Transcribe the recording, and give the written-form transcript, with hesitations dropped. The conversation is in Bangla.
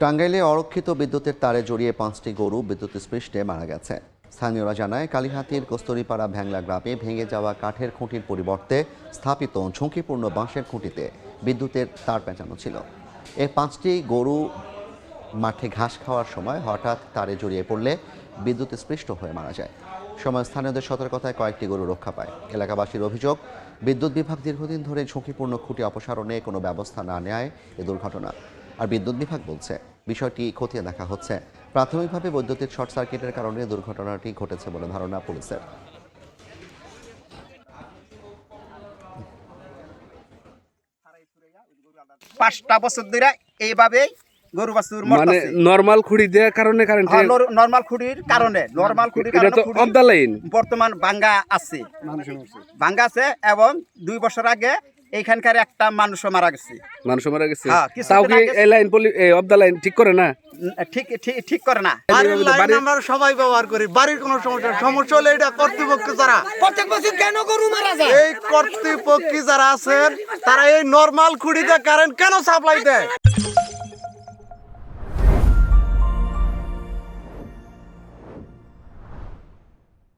টাঙ্গাইলে অরক্ষিত বিদ্যুতের তারে জড়িয়ে 5টি গরু বিদ্যুৎস্পৃষ্টে মারা গেছে। স্থানীয়রা জানায়, কালীহাতির কস্তুরীপাড়া ভ্যাংলা গ্রামে ভেঙে যাওয়া কাঠের খুঁটির পরিবর্তে স্থাপিত ঝুঁকিপূর্ণ বাঁশের খুঁটিতে বিদ্যুতের তার পেঁচানো ছিল। এই 5টি গরু মাঠে ঘাস খাওয়ার সময় হঠাৎ তারে জড়িয়ে পড়লে বিদ্যুৎস্পৃষ্ট হয়ে মারা যায়। সময় স্থানীয়দের সতর্কতায় কয়েকটি গরু রক্ষা পায়। এলাকাবাসীর অভিযোগ, বিদ্যুৎ বিভাগ দীর্ঘদিন ধরে ঝুঁকিপূর্ণ খুঁটি অপসারণে কোনো ব্যবস্থা না নেয় এ দুর্ঘটনা। আর বিদ্যুৎ বিভাগ বলছে বিষয়টি খতিয়ে দেখা হচ্ছে। প্রাথমিকভাবে বৈদ্যুতিক শর্ট সার্কিটের কারণে দুর্ঘটনাটি ঘটেছে বলে ধারণা পুলিশের। 5টা বছর ধরে এইভাবে গরু বাছুর মানে মরতাছে। নরমাল খুঁড়ি দেওয়ার কারণে কারেন্ট নরমাল খুঁটির কারণে এটা তো অফ দা লাইন বর্তমান ভাঙ্গা আছে এবং 2 বছর আগে এইখানকার একটা মানুষও মারা গেছে। মানুষ মারা গেছে। হ্যাঁ, কিছুদিন তাও কি আগে- এই লাইন অফ দা লাইন ঠিক করে না? ঠিক করে না। বাড়ির লাইন আমরা সবাই ব্যবহার করি, বাড়ির কোনো সমস্যা হলে এটা কর্তৃপক্ষ যারা প্রত্যেক বছর কেন গরু মারা যায়? এই কর্তৃপক্ষ যারা আছেন তারা এই নরমাল খুঁড়িতে কারেন্ট কেন সাপ্লাই দেয়?